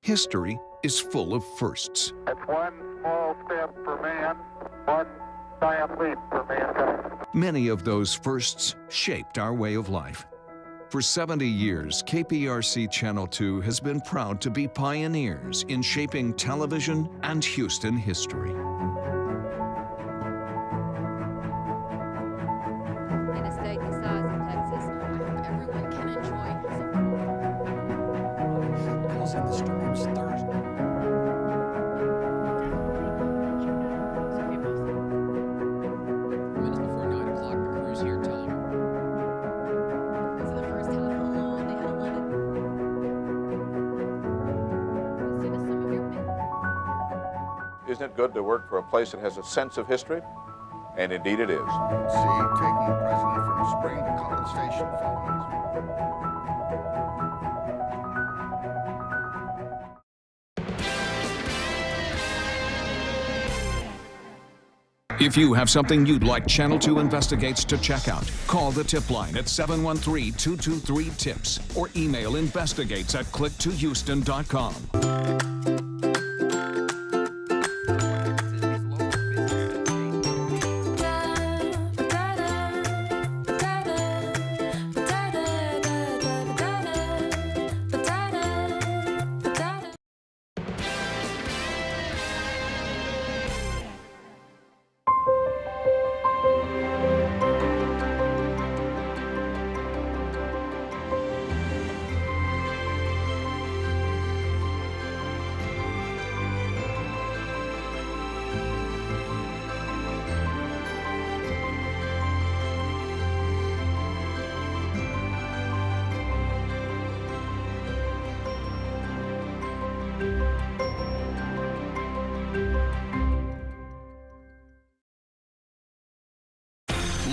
History is full of firsts. It's one small step for man, one giant leap for mankind. Many of those firsts shaped our way of life. For 70 years, KPRC Channel 2 has been proud to be pioneers in shaping television and Houston history. In a state the size of Texas, everyone can enjoy. Causing the storms Thursday. Minutes before 9 o'clock, the crew's here telling her. For the first time in a long, they had 11. See the some of your men. Isn't it good to work for a place that has a sense of history? And indeed it is. See, taking the president from Spring to College Station following his If you have something you'd like Channel 2 Investigates to check out, call the tip line at 713-223-TIPS or email investigates@click2houston.com.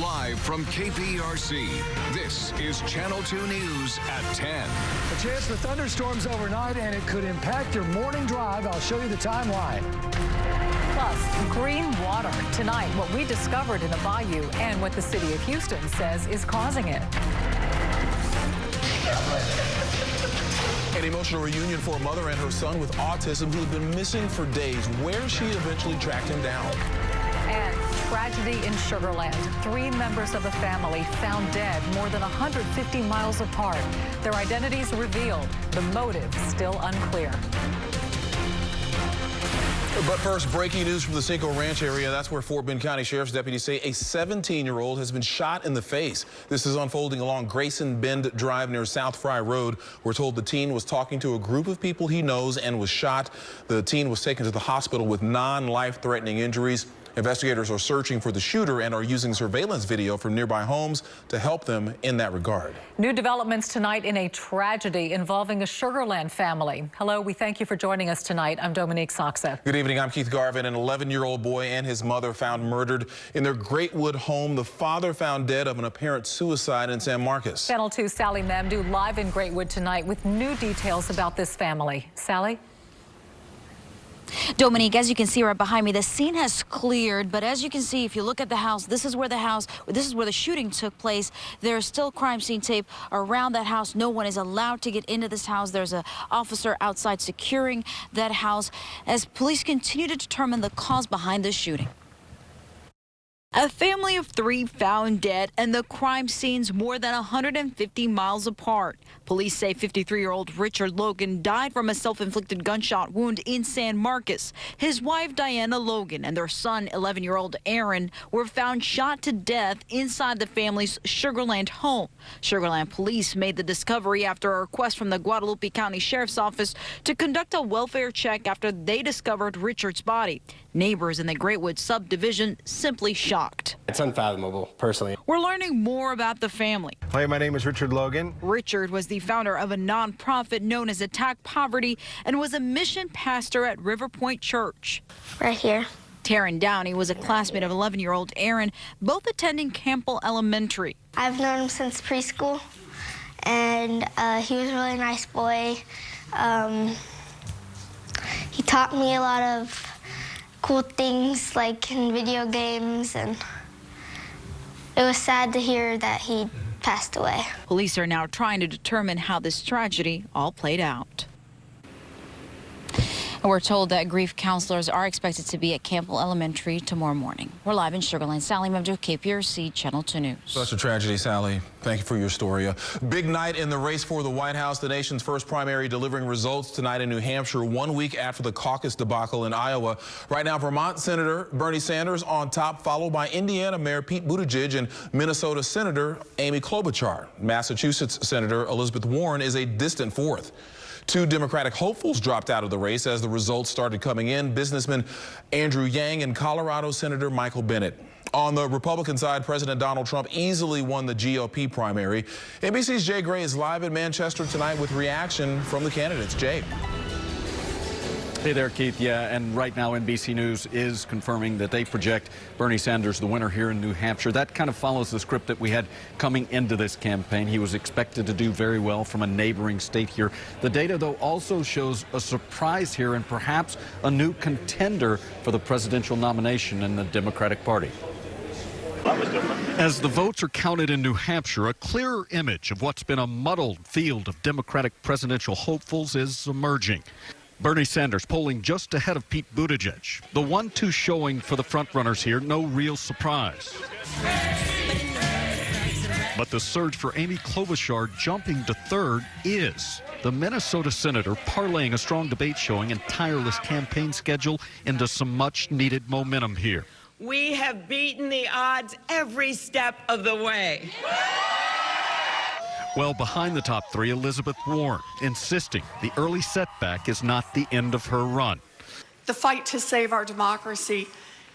Live from KPRC, this is Channel 2 News at 10. A chance for thunderstorms overnight, and it could impact your morning drive. I'll show you the timeline. Plus, green water. Tonight, what we discovered in the bayou and what the city of Houston says is causing it. An emotional reunion for a mother and her son with autism who had been missing for days, where she eventually tracked him down. And tragedy in Sugar Land. 3 members of the family found dead more than 150 miles apart. Their identities revealed. The motive still unclear. But first, breaking news from the Cinco Ranch area. That's where Fort Bend County Sheriff's deputies say a 17-year-old has been shot in the face. This is unfolding along Grayson Bend Drive near South Fry Road. We're told the teen was talking to a group of people he knows and was shot. The teen was taken to the hospital with non-life-threatening injuries. Investigators are searching for the shooter and are using surveillance video from nearby homes to help them in that regard. New developments tonight in a tragedy involving a Sugar Land family. Hello, we thank you for joining us tonight. I'm Dominique Saxa. Good evening. I'm Keith Garvin. An 11-year-old boy and his mother found murdered in their Greatwood home. The father found dead of an apparent suicide in San Marcos. Channel 2 Sally Mamdou live in Greatwood tonight with new details about this family. Sally? Dominique, as you can see right behind me, the scene has cleared, but as you can see, if you look at the house, this is where the shooting took place. There's still crime scene tape around that house. No one is allowed to get into this house. There's an officer outside securing that house as police continue to determine the cause behind the shooting. A family of 3 found dead, and the crime scenes more than 150 miles apart. Police say 53-year-old Richard Logan died from a self-inflicted gunshot wound in San Marcos. His wife, Diana Logan, and their son, 11-year-old Aaron, were found shot to death inside the family's Sugar Land home. Sugar Land police made the discovery after a request from the Guadalupe County Sheriff's Office to conduct a welfare check after they discovered Richard's body. Neighbors in the Greatwood subdivision simply shocked. It's unfathomable, personally. We're learning more about the family. Hi, my name is Richard Logan. Richard was the founder of a nonprofit known as Attack Poverty and was a mission pastor at River Point Church. Right here. Taryn Downey was a classmate of 11-year-old Aaron, both attending Campbell Elementary. I've known him since preschool, and he was a really nice boy. He taught me a lot of cool things like in video games, and it was sad to hear that he passed away. Police are now trying to determine how this tragedy all played out. And we're told that grief counselors are expected to be at Campbell Elementary tomorrow morning. We're live in Sugar Land. Sally Memjo, KPRC Channel 2 News. Such a tragedy, Sally. Thank you for your story. A big night in the race for the White House. The nation's first primary delivering results tonight in New Hampshire, 1 week after the caucus debacle in Iowa. Right now, Vermont Senator Bernie Sanders on top, followed by Indiana Mayor Pete Buttigieg and Minnesota Senator Amy Klobuchar. Massachusetts Senator Elizabeth Warren is a distant fourth. Two Democratic hopefuls dropped out of the race as the results started coming in. Businessman Andrew Yang and Colorado Senator Michael Bennet. On the Republican side, President Donald Trump easily won the GOP primary. NBC's Jay Gray is live in Manchester tonight with reaction from the candidates. Jay. Hey there, Keith. Yeah, and right now NBC News is confirming that they project Bernie Sanders the winner here in New Hampshire. That kind of follows the script that we had coming into this campaign. He was expected to do very well from a neighboring state here. The data, though, also shows a surprise here and perhaps a new contender for the presidential nomination in the Democratic Party. As the votes are counted in New Hampshire, a clearer image of what's been a muddled field of Democratic presidential hopefuls is emerging. Bernie Sanders polling just ahead of Pete Buttigieg. The 1-2 showing for the frontrunners here, no real surprise. But the surge for Amy Klobuchar jumping to third is. The Minnesota senator parlaying a strong debate showing and tireless campaign schedule into some much-needed momentum here. We have beaten the odds every step of the way. Well, behind the top three, Elizabeth Warren, insisting the early setback is not the end of her run. The fight to save our democracy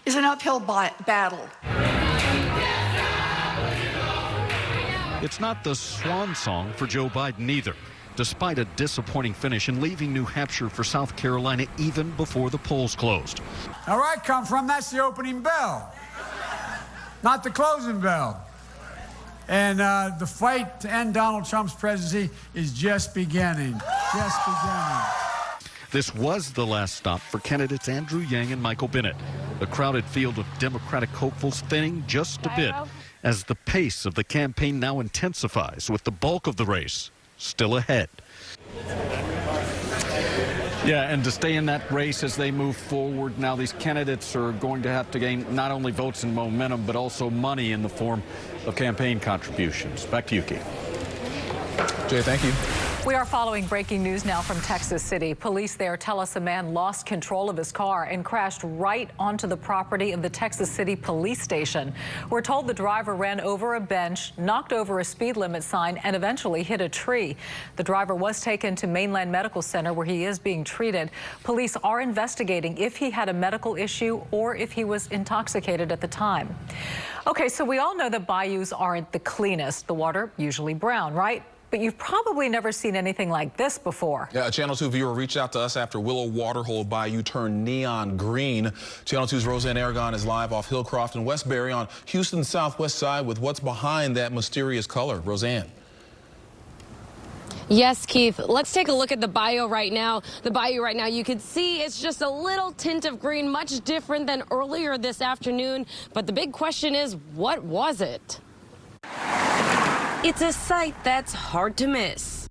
is an uphill battle. It's not the swan song for Joe Biden either, despite a disappointing finish and leaving New Hampshire for South Carolina even before the polls closed. Now, where I come from, that's the opening bell, not the closing bell. And the fight to end Donald Trump's presidency is just beginning. Just beginning. This was the last stop for candidates Andrew Yang and Michael Bennet. The crowded field of Democratic hopefuls thinning just a bit as the pace of the campaign now intensifies with the bulk of the race still ahead. Yeah, and to stay in that race as they move forward, now these candidates are going to have to gain not only votes and momentum, but also money in the form of campaign contributions. Back to you, Keith. Jay, thank you. We are following breaking news now from Texas City. Police there tell us a man lost control of his car and crashed right onto the property of the Texas City police station. We're told the driver ran over a bench, knocked over a speed limit sign, and eventually hit a tree. The driver was taken to Mainland Medical Center where he is being treated. Police are investigating if he had a medical issue or if he was intoxicated at the time. Okay, so we all know that bayous aren't the cleanest. The water usually brown, right? But you've probably never seen anything like this before. Yeah, a Channel 2 viewer reached out to us after Willow Waterhole Bayou turned neon green. Channel 2's Roseanne Aragon is live off Hillcroft and Westbury on Houston's southwest side with what's behind that mysterious color. Roseanne. Yes, Keith. Let's take a look at the bayou right now. The bayou right now, you can see it's just a little tint of green, much different than earlier this afternoon. But the big question is, what was it? It's a sight that's hard to miss.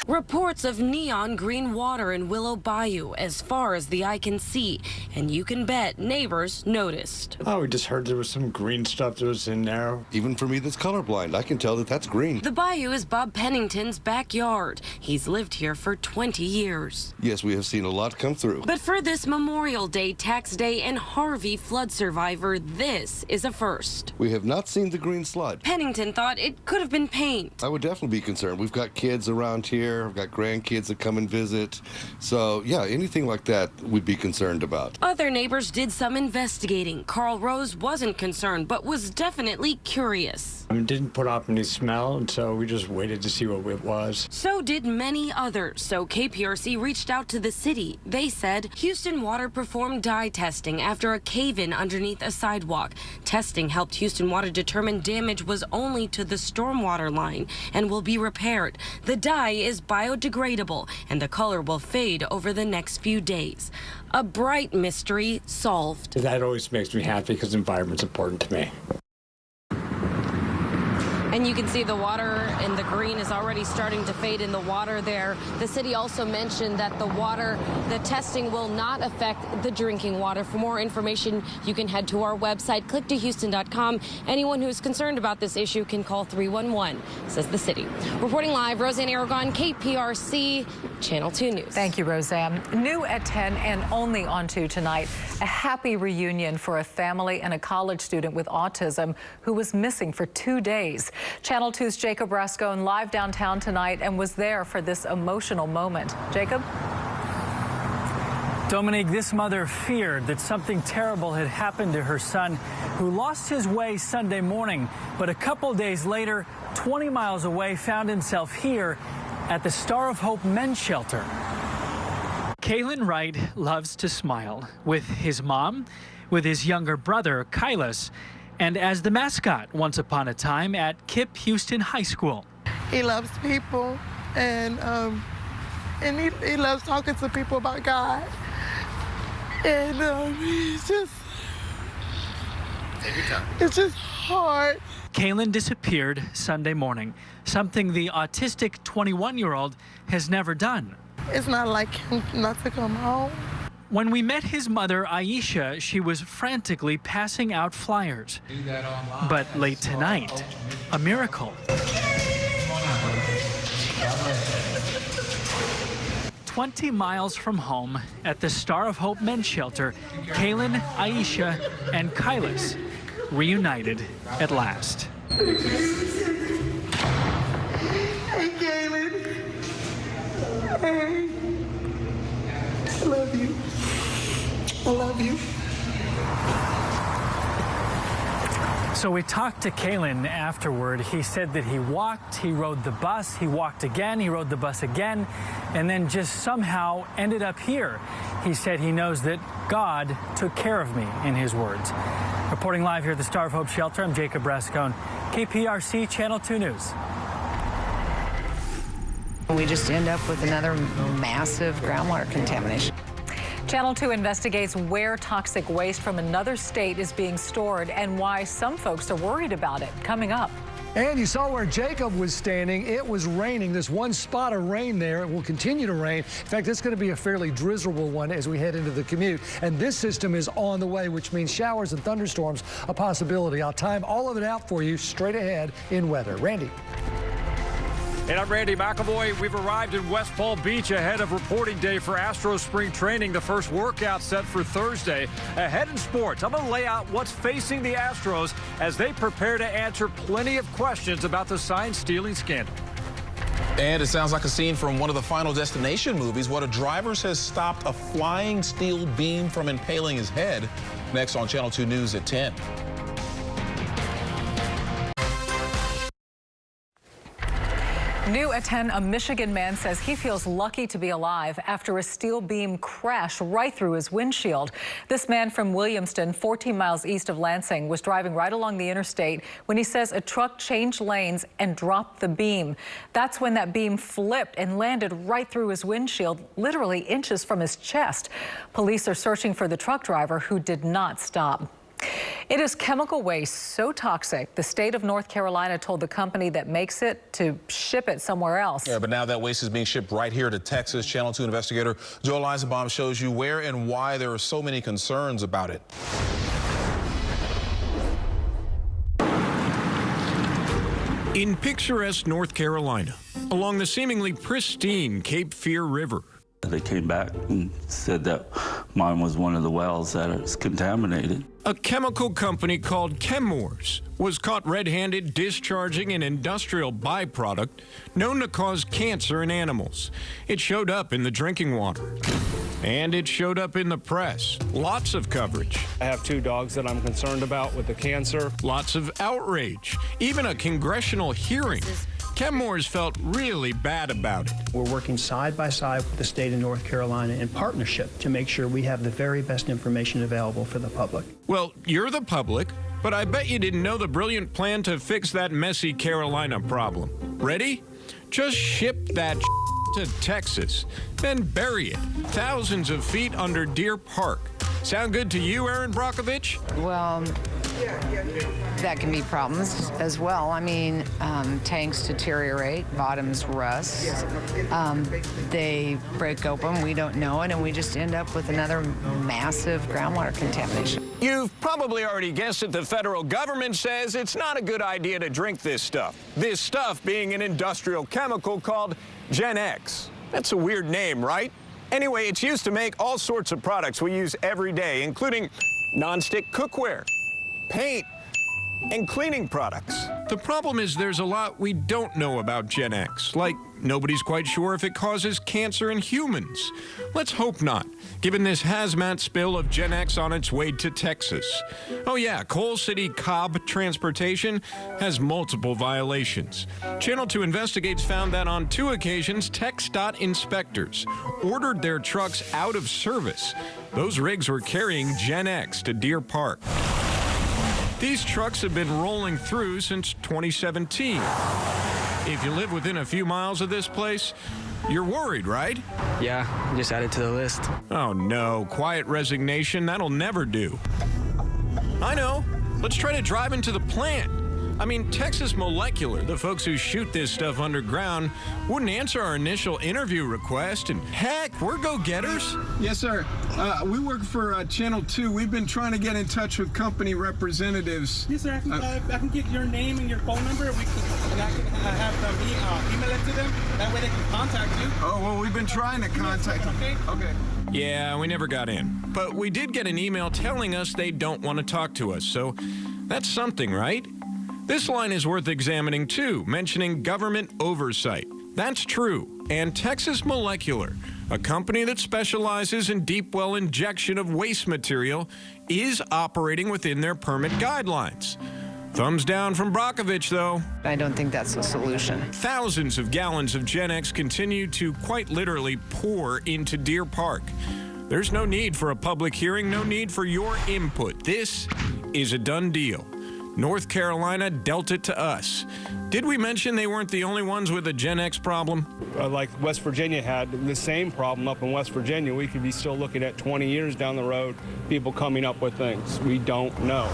Reports of neon green water in Willow Bayou as far as the eye can see, and you can bet neighbors noticed. Oh, we just heard there was some green stuff that was in there. Even for me that's colorblind, I can tell that that's green. The bayou is Bob Pennington's backyard. He's lived here for 20 years. Yes, we have seen a lot come through. But for this Memorial Day, Tax Day, and Harvey flood survivor, this is a first. We have not seen the green sludge. Pennington thought it could have been paint. I would definitely be concerned. We've got kids around here. I've got grandkids that come and visit. So, yeah, anything like that we'd be concerned about. Other neighbors did some investigating. Carl Rose wasn't concerned, but was definitely curious. It didn't put off any smell, and so we just waited to see what it was. So did many others. So KPRC reached out to the city. They said Houston Water performed dye testing after a cave-in underneath a sidewalk. Testing helped Houston Water determine damage was only to the stormwater line and will be repaired. The dye is biodegradable, and the color will fade over the next few days. A bright mystery solved. That always makes me happy because the environment's important to me. And you can see the water and the green is already starting to fade in the water there. The city also mentioned that the testing will not affect the drinking water. For more information, you can head to our website, clicktohouston.com. Anyone who's concerned about this issue can call 311, says the city. Reporting live, Roseanne Aragon, KPRC, Channel 2 News. Thank you, Roseanne. New at 10 and only on 2 tonight, a happy reunion for a family and a college student with autism who was missing for 2 days. Channel 2's Jacob Rascone live downtown tonight and was there for this emotional moment. Jacob? Dominique, this mother feared that something terrible had happened to her son, who lost his way Sunday morning, but a couple days later, 20 miles away, found himself here at the Star of Hope Men's Shelter. Kalen Wright loves to smile with his mom, with his younger brother, Kylas, and as the mascot once upon a time at KIPP Houston High School. He loves people, and he loves talking to people about God. And it's just hard. Kalen disappeared Sunday morning, something the autistic 21-year-old has never done. It's not like him not to come home. When we met his mother, Aisha, she was frantically passing out flyers. But late tonight, a miracle. 20 miles from home at the Star of Hope Men's Shelter, Kalen, Aisha, and Kylas reunited at last. Hey, Kalen. Hey. I love you. I love you. So we talked to Kalen afterward. He said that he walked, he rode the bus, he walked again, he rode the bus again, and then just somehow ended up here. He said he knows that God took care of me, in his words. Reporting live here at the Star of Hope Shelter, I'm Jacob Rascone, KPRC Channel 2 News. We just end up with another massive groundwater contamination. Channel 2 investigates where toxic waste from another state is being stored and why some folks are worried about it. Coming up. And you saw where Jacob was standing. It was raining. There's one spot of rain there. It will continue to rain. In fact, it's going to be a fairly drizzleable one as we head into the commute. And this system is on the way, which means showers and thunderstorms a possibility. I'll time all of it out for you straight ahead in weather. Randy. And I'm Randy McAvoy. We've arrived in West Palm Beach ahead of reporting day for Astros spring training, the first workout set for Thursday. Ahead in sports, I'm going to lay out what's facing the Astros as they prepare to answer plenty of questions about the sign-stealing scandal. And it sounds like a scene from one of the Final Destination movies. One of the drivers has stopped a flying steel beam from impaling his head. Next on Channel 2 News at 10. New at 10, a Michigan man says he feels lucky to be alive after a steel beam crashed right through his windshield. This man from Williamston, 14 miles east of Lansing, was driving right along the interstate when he says a truck changed lanes and dropped the beam. That's when that beam flipped and landed right through his windshield, literally inches from his chest. Police are searching for the truck driver who did not stop. It is chemical waste so toxic, the state of North Carolina told the company that makes it to ship it somewhere else. Yeah, but now that waste is being shipped right here to Texas. Channel 2 investigator Joel Eisenbaum shows you where and why there are so many concerns about it. In picturesque North Carolina, along the seemingly pristine Cape Fear River. They came back and said that mine was one of the wells that is contaminated. A chemical company called Chemours was caught red-handed discharging an industrial byproduct known to cause cancer in animals. It showed up in the drinking water. And it showed up in the press. Lots of coverage. I have 2 dogs that I'm concerned about with the cancer. Lots of outrage. Even a congressional hearing. Chemours felt really bad about it. We're working side by side with the state of North Carolina in partnership to make sure we have the very best information available for the public. Well, you're the public, but I bet you didn't know the brilliant plan to fix that messy Carolina problem. Ready? Just ship that to Texas, then bury it thousands of feet under Deer Park. Sound good to you, Aaron Brockovich? Well, That can be problems as well. I mean, tanks deteriorate, bottoms rust, they break open, we don't know it, and we just end up with another massive groundwater contamination. You've probably already guessed it. The federal government says it's not a good idea to drink this stuff. This stuff being an industrial chemical called Gen X. That's a weird name, right? Anyway, it's used to make all sorts of products we use every day, including nonstick cookware, paint, and cleaning products. The problem is there's a lot we don't know about Gen X, like nobody's quite sure if it causes cancer in humans. Let's hope not, given this hazmat spill of Gen X on its way to Texas. Oh yeah, Coal City Cobb Transportation has multiple violations. Channel 2 Investigates found that on 2 occasions, TxDOT inspectors ordered their trucks out of service. Those rigs were carrying Gen X to Deer Park. These trucks have been rolling through since 2017. If you live within a few miles of this place, you're worried, right? Yeah, just add it to the list. Oh no, quiet resignation, that'll never do. I know. Let's try to drive into the plant. I mean, Texas Molecular, the folks who shoot this stuff underground, wouldn't answer our initial interview request, and heck, we're go-getters. Yes, sir. We work for Channel 2. We've been trying to get in touch with company representatives. Yes, sir. I can get your name and your phone number. And I can have them email it to them. That way they can contact you. Oh, well, we've been trying to contact them. Okay. Yeah, we never got in. But we did get an email telling us they don't want to talk to us, so that's something, right? This line is worth examining, too, mentioning government oversight. That's true. And Texas Molecular, a company that specializes in deep well injection of waste material, is operating within their permit guidelines. Thumbs down from Brockovich, though. I don't think that's a solution. Thousands of gallons of Gen X continue to quite literally pour into Deer Park. There's no need for a public hearing, no need for your input. This is a done deal. North Carolina dealt it to us. Did we mention they weren't the only ones with a Gen X problem? Like West Virginia had the same problem up in West Virginia. We could be still looking at 20 years down the road, people coming up with things. We don't know.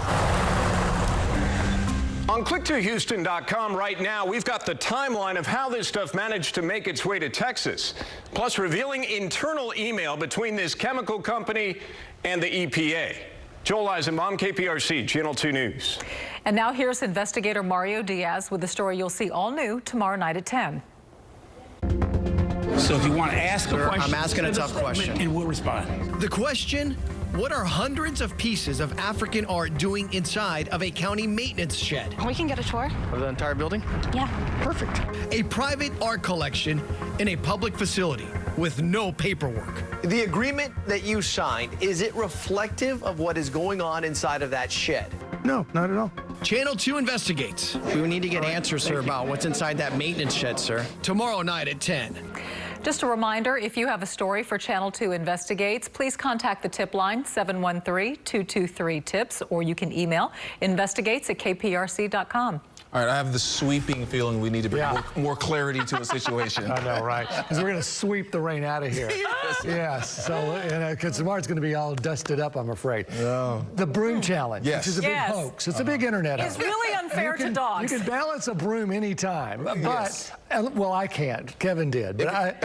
On click2houston.com right now, we've got the timeline of how this stuff managed to make its way to Texas, plus revealing internal email between this chemical company and the EPA. Joel Eisenbaum, KPRC, Channel 2 News. And now here's investigator Mario Diaz with the story you'll see all new tomorrow night at 10. So if you want to ask a question, I'm asking a tough question. And we'll respond. The question, what are hundreds of pieces of African art doing inside of a county maintenance shed? We can get a tour. Of the entire building? Yeah. Perfect. A private art collection in a public facility with no paperwork. The agreement that you signed, is it reflective of what is going on inside of that shed? No, not at all. Channel 2 investigates. We need to get answers, sir, about what's inside that maintenance shed, sir. Tomorrow night at 10. Just a reminder, if you have a story for Channel 2 Investigates, please contact the tip line 713-223-TIPS, or you can email investigates@kprc.com. All right, I have the sweeping feeling we need to bring more clarity to a situation. I know, right? Because we're going to sweep the rain out of here. Yes. So, because tomorrow's going to be all dusted up, I'm afraid. No. The broom challenge, yes. which is a big hoax. It's a big internet hoax. It's really unfair to dogs. You can balance a broom anytime, but well, I can't. Kevin did, but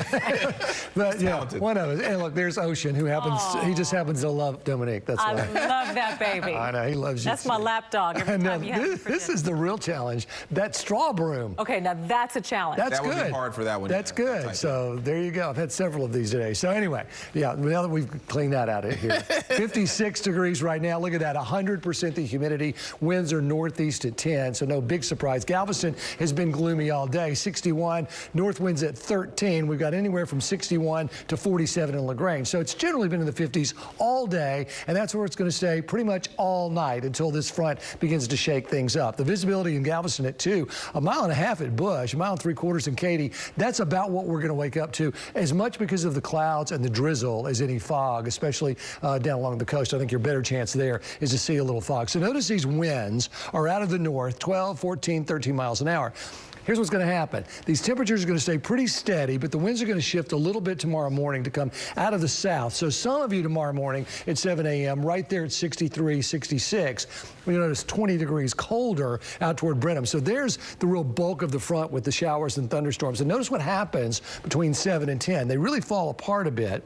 but yeah, one of us. And look, there's Ocean, who happens. He just happens to love Dominique. That's why. I love that baby. I know he loves you. That's my lap dog. Every time you have this is the real challenge. That straw broom. Okay, now that's a challenge. That's good. That would be hard for that one. That's good. So there you go. I've had several of these today. So anyway, yeah, now that we've cleaned that out of here. 56 degrees right now. Look at that, 100% the humidity. Winds are northeast at 10, so no big surprise. Galveston has been gloomy all day. 61, north winds at 13. We've got anywhere from 61 to 47 in LaGrange. So it's generally been in the 50s all day, and that's where it's going to stay pretty much all night until this front begins to shake things up. The visibility in Galveston at 2, a mile and a half at Bush, a mile and 3/4 in Katy. That's about what we're going to wake up to, as much because of the clouds and the drizzle as any fog, especially down along the coast. I think your better chance there is to see a little fog. So notice these winds are out of the north, 12, 14, 13 miles an hour. here's what's going to happen. These temperatures are going to stay pretty steady, but the winds are going to shift a little bit tomorrow morning to come out of the south. So some of you tomorrow morning at 7 a.m. right there at 63, 66. You'll notice 20 degrees colder out toward Brenham. So there's the real bulk of the front with the showers and thunderstorms. And notice what happens between 7 and 10. They really fall apart a bit.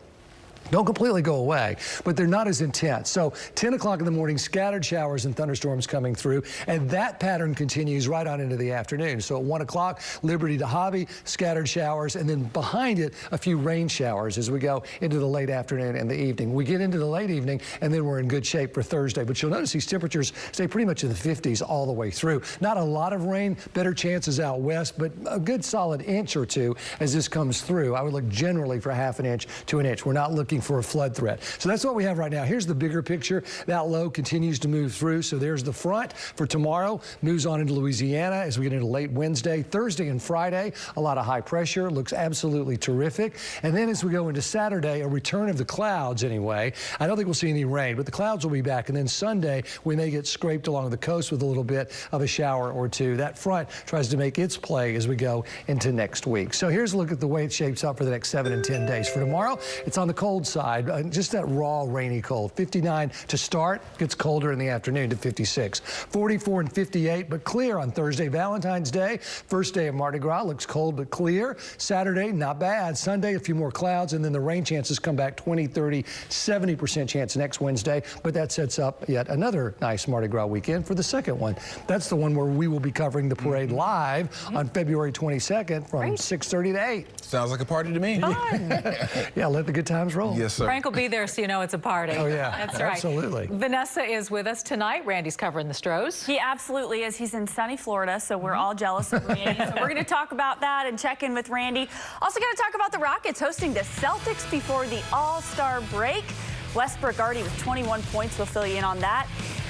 Don't completely go away, but they're not as intense. So 10 o'clock in the morning, scattered showers and thunderstorms coming through, and that pattern continues right on into the afternoon. So at 1 o'clock, Liberty to Hobby, scattered showers, and then behind it, a few rain showers as we go into the late afternoon and the evening. We get into the late evening, and then we're in good shape for Thursday. But you'll notice these temperatures stay pretty much in the 50s all the way through. Not a lot of rain, better chances out west, but a good solid inch or two as this comes through. I would look generally for ½ an inch to an inch. We're not looking for a flood threat. So that's what we have right now. Here's the bigger picture. That low continues to move through. So there's the front for tomorrow. Moves on into Louisiana as we get into late Wednesday, Thursday, and Friday. A lot of high pressure. Looks absolutely terrific. And then as we go into Saturday, a return of the clouds anyway. I don't think we'll see any rain, but the clouds will be back. And then Sunday, we may get scraped along the coast with a little bit of a shower or two. That front tries to make its play as we go into next week. So here's a look at the way it shapes up for the next 7 and 10 days. For tomorrow, it's on the cold side, just that raw, rainy cold. 59 to start, gets colder in the afternoon to 56. 44 and 58, but clear on Thursday, Valentine's Day. First day of Mardi Gras, looks cold but clear. Saturday, not bad. Sunday, a few more clouds, and then the rain chances come back 20, 30, 70% chance next Wednesday, but that sets up yet another nice Mardi Gras weekend for the second one. That's the one where we will be covering the parade live on February 22nd from 6:30 to 8. Sounds like a party to me. Yeah, let the good times roll. Yes, sir. Frank will be there, so you know it's a party. Oh, yeah. That's right. Absolutely. Vanessa is with us tonight. Randy's covering the Stros. He absolutely is. He's in sunny Florida, so we're all jealous of Randy. So we're going to talk about that and check in with Randy. Also going to talk about the Rockets hosting the Celtics before the All-Star break. Westbrook already with 21 points. We'll fill you in on that.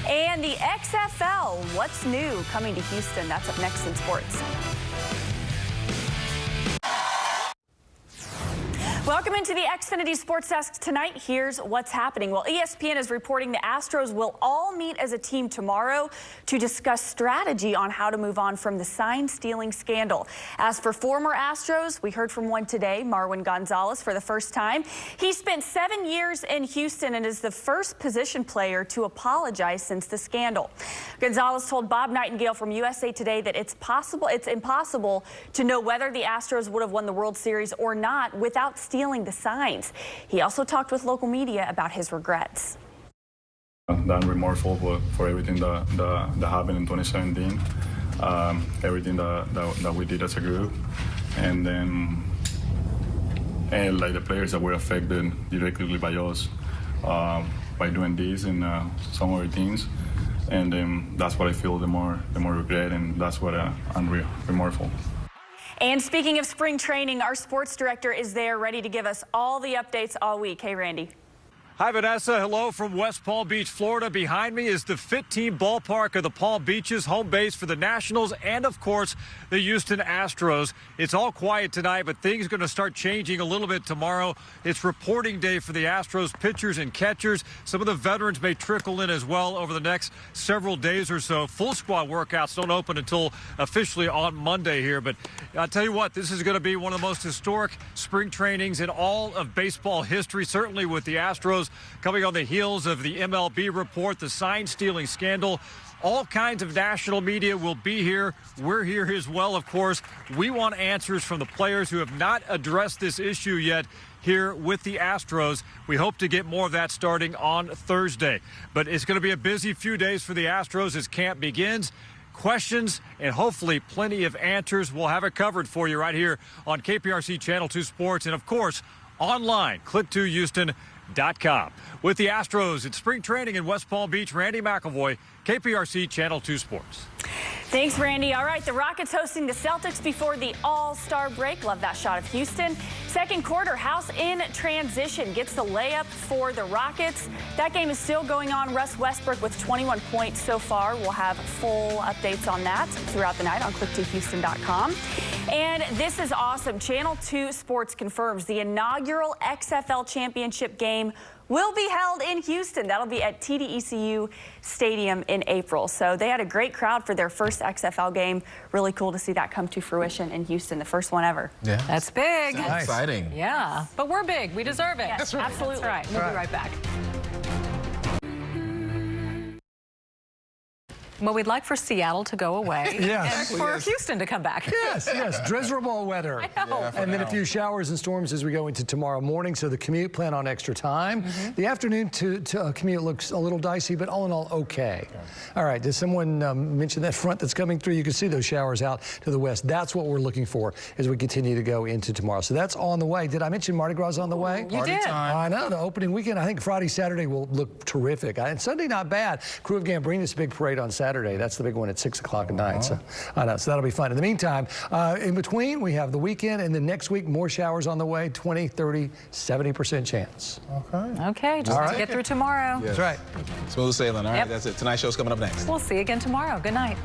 And the XFL, what's new coming to Houston? That's up next in sports. Welcome into the Xfinity Sports Desk tonight. Here's what's happening. Well, ESPN is reporting the Astros will all meet as a team tomorrow to discuss strategy on how to move on from the sign-stealing scandal. As for former Astros, we heard from one today, Marwin Gonzalez, for the first time. He spent 7 years in Houston and is the first position player to apologize since the scandal. Gonzalez told Bob Nightingale from USA Today that it's impossible to know whether the Astros would have won the World Series or not without stealing the signs. He also talked with local media about his regrets. I'm remorseful for everything that happened in 2017, everything that we did as a group, and then like the players that were affected directly by us by doing this in some of our teams, and then that's what I feel the more regret, and that's what I'm remorseful. And speaking of spring training, our sports director is there ready to give us all the updates all week. Hey, Randy. Hi, Vanessa. Hello from West Palm Beach, Florida. Behind me is the Fit Team ballpark of the Palm Beaches, home base for the Nationals and, of course, the Houston Astros. It's all quiet tonight, but things are going to start changing a little bit tomorrow. It's reporting day for the Astros pitchers and catchers. Some of the veterans may trickle in as well over the next several days or so. Full squad workouts don't open until officially on Monday here. But I'll tell you what, this is going to be one of the most historic spring trainings in all of baseball history, certainly with the Astros coming on the heels of the MLB report, the sign-stealing scandal. All kinds of national media will be here. We're here as well, of course. We want answers from the players who have not addressed this issue yet here with the Astros. We hope to get more of that starting on Thursday. But it's going to be a busy few days for the Astros as camp begins. Questions and hopefully plenty of answers. We'll have it covered for you right here on KPRC Channel 2 Sports and, of course, online, click2houston.com. With the Astros at spring training in West Palm Beach, Randy McElvoy, KPRC Channel 2 Sports. Thanks, Randy. All right, the Rockets hosting the Celtics before the All-Star break. Love that shot of Houston. Second quarter, House in transition gets the layup for the Rockets. That game is still going on. Russ Westbrook with 21 points so far. We'll have full updates on that throughout the night on click2houston.com. And this is awesome. Channel 2 Sports confirms the inaugural XFL championship game will be held in Houston. That'll be at TDECU Stadium in April. So they had a great crowd for their first XFL game. Really cool to see that come to fruition in Houston, the first one ever. Yeah. That's big. Sounds exciting. Yeah, but we're big. We deserve it. Yes, that's right. Absolutely. That's right. We'll be right back. Well, we'd like for Seattle to go away Yes. and for Houston to come back. Yes, drizzle weather. I know. Yeah, and then a few showers and storms as we go into tomorrow morning. So the commute, plan on extra time. The afternoon to commute looks a little dicey, but all in all, okay. All right, did someone mention that front that's coming through? You can see those showers out to the west. That's what we're looking for as we continue to go into tomorrow. So that's on the way. Did I mention Mardi Gras is on the way? You did. I know, the opening weekend. I think Friday, Saturday will look terrific. And Sunday, not bad. Crew of Gambrinus big parade on Saturday. That's the big one at 6 o'clock at night. So I know, so that'll be fun. In the meantime, in between, we have the weekend, and then next week, more showers on the way, 20, 30, 70% chance. Okay, just to get through tomorrow. Yes. That's right. Smooth sailing. All right, that's it. Tonight's show's coming up next. We'll see you again tomorrow. Good night.